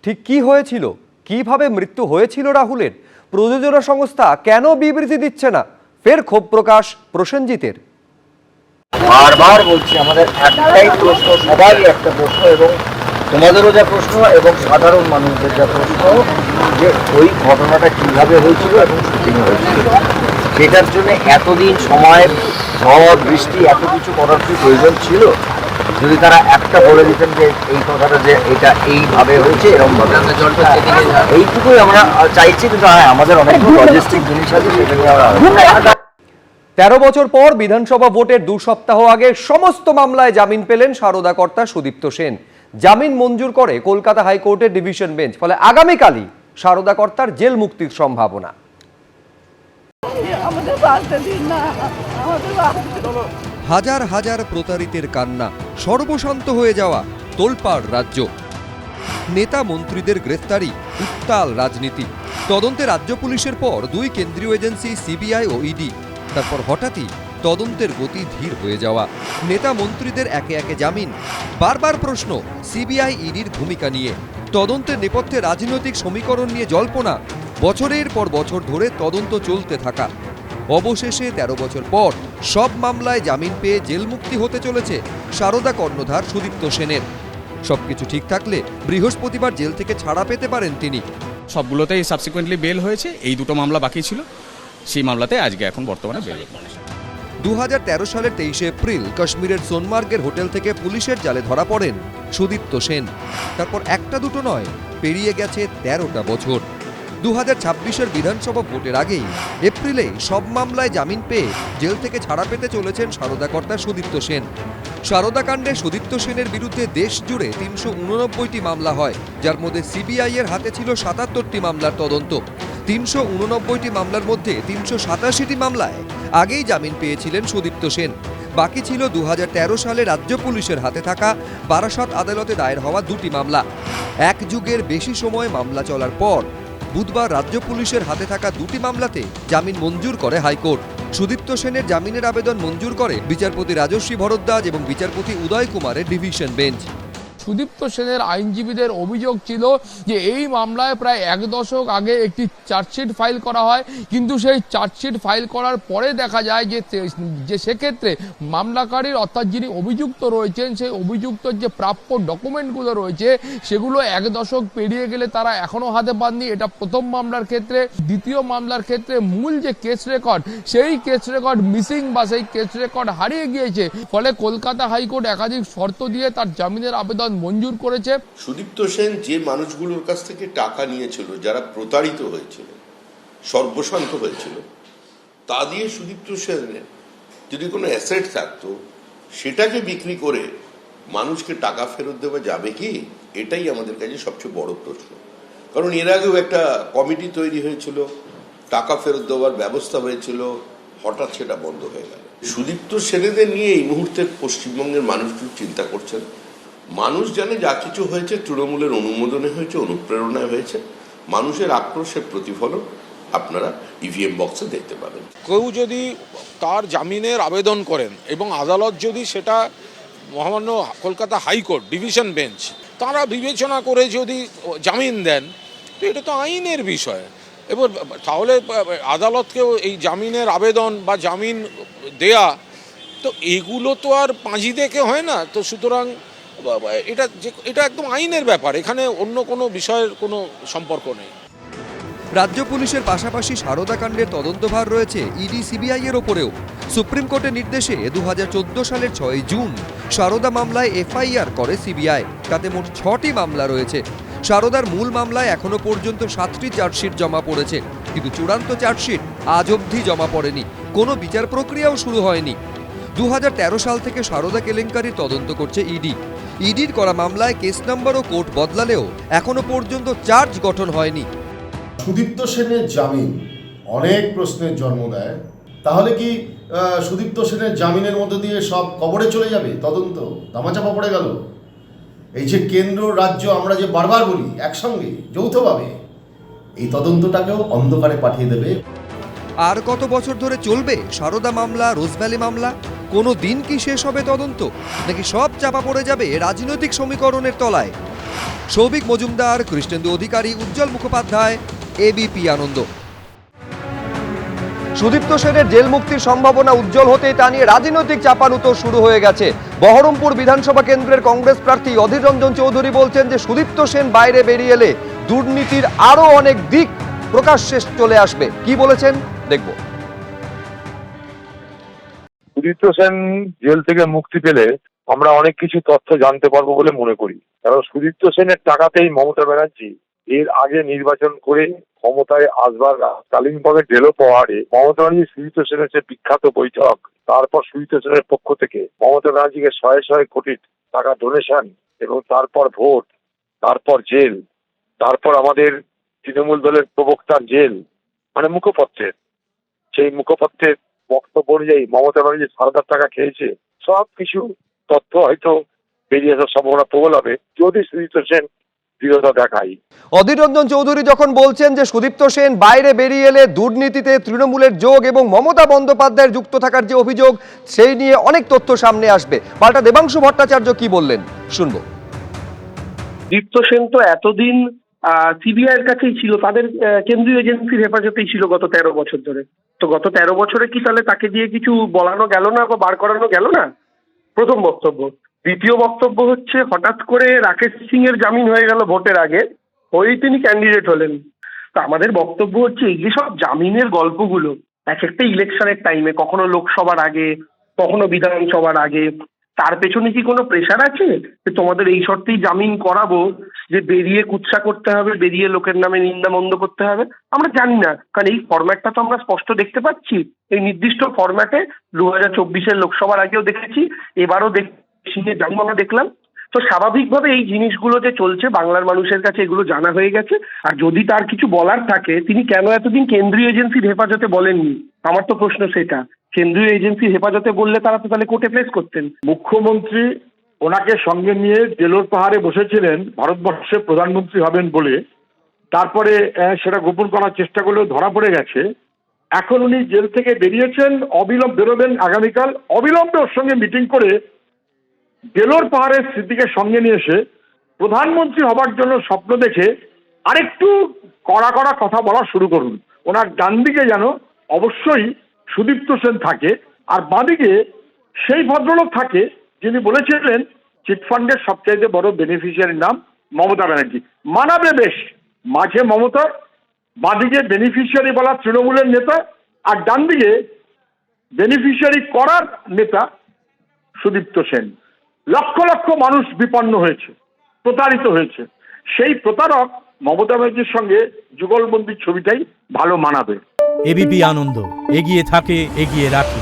ঠিক কি হয়েছিল, কিভাবে মৃত্যু হয়েছিল রাহুলের, প্রযোজনা সংস্থা কেন বিবৃতি দিচ্ছে না, ফের ক্ষোভ প্রকাশ প্রসেনজিতের। বারবার বলছি আমাদের একটাই প্রশ্ন, সবারই একটা প্রশ্ন, এবং তোমাদেরও যা প্রশ্ন এবং সাধারণ মানুষদের যা প্রশ্ন, যে ওই ঘটনাটা কিভাবে হয়েছিল এবং শুটিং হয়েছিল, সেটার জন্য এতদিন সময়, ঝড় বৃষ্টি, এত কিছু করার কি প্রয়োজন ছিল? যদি তারা একটা বলে দিতেন যে এই কথাটা যে এটা এইভাবে হয়েছে, এরকম ভাবে, এইটুকুই আমরা চাইছি। কিন্তু হ্যাঁ, আমাদের অনেক লজিস্টিক জিনিস আছে, সেটা নিয়ে আমরা 13 বছর পর বিধানসভা ভোটের 2 সপ্তাহ আগে সমস্ত মামলায় জামিন পেলেন সারদা কর্তা সুদীপ্ত সেন। জামিন মঞ্জুর করে কলকাতা হাইকোর্টের ডিভিশন বেঞ্চ। ফলে আগামীকালই সারদা কর্তার জেল মুক্তির সম্ভাবনা। হাজার হাজার প্রতারিতের কান্না, সর্বশান্ত হয়ে যাওয়া তোলপাড় রাজ্য। নেতা মন্ত্রীদের গ্রেফতারি, উত্তাল রাজনীতি। তদন্তে রাজ্য পুলিশের পর 2 কেন্দ্রীয় এজেন্সি সিবিআই ও ইডি। তারপর হঠাৎই তদন্তের গতি ধীর হয়ে যাওয়া, নেতা মন্ত্রীদের একে একে জামিন। বারবার প্রশ্ন সিবিআই ইডির ভূমিকা নিয়ে। তদন্তের নেপথ্যে রাজনৈতিক সমীকরণ নিয়ে জল্পনা। বছরের পর বছর ধরে তদন্ত চলতে থাকা। অবশেষে 13 বছর পর সব মামলায় জামিন পেয়ে জেল মুক্তি হতে চলেছে সারদা কর্ণধার সুদীপ্ত সেনের। সবকিছু ঠিক থাকলে বৃহস্পতিবার জেল থেকে ছাড়া পেতে পারেন তিনি। সবগুলোতেই সাবসিকুয়েন্টলি বেল হয়েছে, এই 2টো মামলা বাকি ছিল, সেই মামলাতে আজকে এখন বর্তমানে বেল। 2013 সালের 23 এপ্রিল কাশ্মীরের সোনমার্গের হোটেল থেকে পুলিশের জালে ধরা পড়েন সুদীপ্ত সেন। তারপর একটা দুটো নয়, পেরিয়ে গেছে 13টা বছর। 2026-এর বিধানসভা ভোটের আগেই এপ্রিলে সব মামলায় জামিন পেয়ে জেল থেকে ছাড়া পেতে চলেছেন সারদা কর্তা সুদীপ্ত সেন। সারদা কাণ্ডে সুদীপ্ত সেনের বিরুদ্ধে দেশ জুড়ে 389টি মামলা হয়, যার মধ্যে সিবিআই এর হাতে ছিল 77টি মামলার তদন্ত। 389টি মামলার মধ্যে 387টি মামলায় আগেই জামিন পেয়েছিলেন সুদীপ্ত সেন। বাকি ছিল 2013 সালে রাজ্য পুলিশের হাতে থাকা বারাসত আদালতে দায়ের হওয়া 2টি মামলা। এক যুগের বেশি সময় মামলা চলার পর বুধবার রাজ্য পুলিশের হাতে থাকা 2টি মামলাতে জামিন মঞ্জুর করে হাইকোর্ট। সুদীপ্ত সেনের জামিনের আবেদন মঞ্জুর করে বিচারপতি রাজশ্রী ভরদ্বাজ এবং বিচারপতি উদয় কুমারের ডিভিশন বেঞ্চ। সুদীপ্ত সেনের আইনজীবীদের অভিযোগ ছিল যে এই মামলায় প্রায় 1 দশক আগে একটি চার্জশিট ফাইল করা হয়, কিন্তু সেই চার্জশিট ফাইল করার পরে দেখা যায় যে সেক্ষেত্রে মামলাকারীর অর্থাৎ যিনি অভিযুক্ত রয়েছেন সেই অভিযুক্তর যে প্রাপ্য ডকুমেন্টগুলো রয়েছে সেগুলো 1 দশক পেরিয়ে গেলে তারা এখনো হাতে পাননি। এটা প্রথম মামলার ক্ষেত্রে। দ্বিতীয় মামলার ক্ষেত্রে মূল যে কেস রেকর্ড, সেই কেস রেকর্ড মিসিং বা সেই কেস রেকর্ড হারিয়ে গিয়েছে। ফলে কলকাতা হাইকোর্ট একাধিক শর্ত দিয়ে তার জামিনের আবেদন মঞ্জুর করেছে। সুদীপ্ত সেন যে মানুষগুলোর কাছ থেকে টাকা নিয়েছিল, যারা প্রতারিত হয়েছিল, সর্বশান্ত হয়েছিল, তা দিয়ে সুদীপ্ত সেনের যদি কোনো অ্যাসেট থাকতো সেটাকে বিক্রি করে মানুষকে টাকা ফেরত দেওয়া যাবে কি? এটাই আমাদের কাছে সবচেয়ে বড় প্রশ্ন। কারণ এর আগেও একটা কমিটি তৈরি হয়েছিল, টাকা ফেরত দেওয়ার ব্যবস্থা হয়েছিল, হঠাৎ সেটা বন্ধ হয়ে গেল। সুদীপ্ত সেনেদের নিয়ে এই মুহূর্তে পশ্চিমবঙ্গের মানুষজন চিন্তা করছেন। মানুষ জানে যা কিছু হয়েছে তৃণমূলের অনুমোদনে হয়েছে, অনুপ্রেরণায় হয়েছে। মানুষের আক্রোশের প্রতিফলন আপনারা ইভিএম বক্সে দেখতে পাবেন। কেউ যদি তার জামিনের আবেদন করেন এবং আদালত যদি সেটা মহামান্য কলকাতা হাইকোর্ট ডিভিশন বেঞ্চ তারা বিবেচনা করে যদি জামিন দেন, তো এটা তো আইনের বিষয়। এবার তাহলে আদালতকেও এই জামিনের আবেদন বা জামিন দেয়া, তো এগুলো তো আর পাঁজি দেখে হয় না। তো সুতরাং এটা একদম আইনের ব্যাপার, এখানে অন্য কোনো বিষয়ের কোনো সম্পর্ক নেই। রাজ্য পুলিশের পাশাপাশি সারদা কাণ্ডের তদন্তভার রয়েছে ইডি সিবিআই এর ওপরেও। সুপ্রিম কোর্টের নির্দেশে 2014 সালের 6 জুন সারদা মামলায় এফআইআর করে সিবিআই। তাতে মোট 6টি মামলা রয়েছে। সারদার মূল মামলায় এখনো পর্যন্ত 7টি চার্জশিট জমা পড়েছে, কিন্তু চূড়ান্ত চার্জশিট আজ অবধি জমা পড়েনি। কোনো বিচার প্রক্রিয়াও শুরু হয়নি। 2013 সাল থেকে সারদা কেলেঙ্কারির তদন্ত করছে ইডি। ইডির করা মামলায় কেস নাম্বার ও কোর্ট বদলালেও এখনো পর্যন্ত চার্জ গঠন হয়নি। সুদীপ্ত সেনের জামিন অনেক প্রশ্নের জন্ম দেয়। তাহলে কি সুদীপ্ত সেনের জামিনের মধ্যে দিয়ে সব কবরে চলে যাবে? তদন্ত ধামাচাপা পড়ে গেল। এই যে কেন্দ্র রাজ্য আমরা যে বারবার বলি একসঙ্গে যৌথভাবে, এই তদন্তটাকেও অন্ধকারে পাঠিয়ে দেবে। আর কত বছর ধরে চলবে সারদা মামলা, রোজভ্যালি মামলা? কোনো দিন কি শেষ হবে তদন্ত, নাকি সব চাপা পড়ে যাবে রাজনৈতিক সমীকরণের তলায়? সৌভিক মজুমদার, কৃষ্ণেন্দু অধিকারী, উজ্জ্বল মুখোপাধ্যায়, এবিপি আনন্দ। সুদীপ্ত সেনের জেল মুক্তির সম্ভাবনা উজ্জ্বল হতেই তা নিয়ে রাজনৈতিক চাপানুতোর শুরু হয়ে গেছে। বহরমপুর বিধানসভা কেন্দ্রের কংগ্রেস প্রার্থী অধীর রঞ্জন চৌধুরী বলছেন যে সুদীপ্ত সেন বাইরে বেরিয়ে এলে দুর্নীতির আরো অনেক দিক প্রকাশ্যে চলে আসবে। কি বলেছেন দেখব। সুদীপ্ত সেন জেল থেকে মুক্তি পেলে আমরা অনেক কিছু তথ্য জানতে পারবো বলে মনে করি। কারণ সুদীপ্ত সেনের টাকাতেই মমতা ব্যানার্জি এর আগে নির্বাচন করে ক্ষমতায় আসবার কালিম্পংয়ের ঢেলো পাহাড়ে মমতা ব্যানার্জি সুদীপ্ত সেনের যে বিখ্যাত বৈঠক, তারপর সুদীপ্ত সেনের পক্ষ থেকে মমতা ব্যানার্জিকে শয়ে শয়ে কোটি টাকা ডোনেশন, এবং তারপর ভোট, তারপর জেল, তারপর আমাদের তৃণমূল দলের প্রবক্তার জেল, মানে মুখপত্রের, সেই মুখপত্রের বক্তব্য অনুযায়ী মমতা ব্যানার্জি সারদার টাকা খেয়েছে। সব কিছু তথ্য হয়তো বেরিয়ে আসার সম্ভাবনা প্রবল হবে যদি সুদীপ্ত সেন দৃঢ়তা দেখায়। অধীর রঞ্জন চৌধুরী যখন বলছেন যে সুদীপ্ত সেন বাইরে বেরিয়ে এলে দুর্নীতিতে তৃণমূলের যোগ এবং মমতা বন্দ্যোপাধ্যায়ের যুক্ত থাকার যে অভিযোগ, সেই নিয়ে অনেক তথ্য সামনে আসবে। পাল্টা দেবাংশু ভট্টাচার্য কি বললেন শুনবো। দীপ্ত সেন তো এতদিন সিবিআই এর কাছেই ছিল, তাদের কেন্দ্রীয় এজেন্সির হেফাজতেই ছিল গত 13 বছর ধরে। তো গত 13 বছরে কি তাহলে তাকে দিয়ে কিছু বলানো গেল না বা বার করানো গেল না? প্রথম বক্তব্য। দ্বিতীয় বক্তব্য হচ্ছে, হঠাৎ করে রাকেশ সিং এর জামিন হয়ে গেল ভোটের আগে, হয়েই তিনি ক্যান্ডিডেট হলেন। তো আমাদের বক্তব্য হচ্ছে, এই যে সব জামিনের গল্পগুলো এক একটা ইলেকশনের টাইমে, কখনো লোকসভার আগে, কখনো বিধানসভার আগে, তার পেছনে কি কোনো প্রেশার আছে যে তোমাদের এই শর্তেই জামিন করাবো, যে বেরিয়ে কুৎসা করতে হবে, বেরিয়ে লোকের নামে নিন্দা মন্দ করতে হবে? আমরা জানি না, কারণ এই ফরম্যাটটা তো আমরা স্পষ্ট দেখতে পাচ্ছি। এই নির্দিষ্ট ফরম্যাটে 2024-এর লোকসভার আগেও দেখেছি, এবারও জামিন আমরা দেখলাম। তো স্বাভাবিকভাবে এই জিনিসগুলো যে চলছে বাংলার মানুষের কাছে এগুলো জানা হয়ে গেছে। আর যদি তার কিছু বলার থাকে, তিনি কেন এতদিন কেন্দ্রীয় এজেন্সির হেফাজতে বলেননি? আমার তো প্রশ্ন সেটা। কেন্দ্রীয় এজেন্সির হেফাজতে বললে তারা তো তাহলে কোর্টে প্লেস করতেন। মুখ্যমন্ত্রী ওনাকে সঙ্গে নিয়ে জেলোর পাহাড়ে বসেছিলেন ভারতবর্ষের প্রধানমন্ত্রী হবেন বলে, তারপরে সেটা গোপন করার চেষ্টা করলেও ধরা পড়ে গেছে। এখন উনি জেল থেকে বেরিয়েছেন, অবিলম্বে বেরোবেন আগামীকাল। অবিলম্বে ওর সঙ্গে মিটিং করে জেলোর পাহাড়ের স্মৃতিকে সঙ্গে নিয়ে এসে প্রধানমন্ত্রী হবার জন্য স্বপ্ন দেখে আরেকটু কড়া কড়া কথা বলা শুরু করুন। ওনার ডান দিকে যেন অবশ্যই সুদীপ্ত সেন থাকে, আর বাঁদিকে সেই ভদ্রলোক থাকে যিনি বলেছিলেন চিটফান্ডের সবচাইতে বড় বেনিফিশিয়ারির নাম মমতা ব্যানার্জি। মানাবে বেশ, মাঝে মমতা, বাঁদিকে বেনিফিশিয়ারি বলা তৃণমূলের নেতা, আর ডান দিকে বেনিফিশিয়ারি করার নেতা সুদীপ্ত সেন। লক্ষ লক্ষ মানুষ বিপন্ন হয়েছে, প্রতারিত হয়েছে। সেই প্রতারক মমতা ব্যানার্জির সঙ্গে যুগলবন্দির ছবিটাই ভালো মানাবে। এবিপি আনন্দ, এগিয়ে থাকে, এগিয়ে রাখে।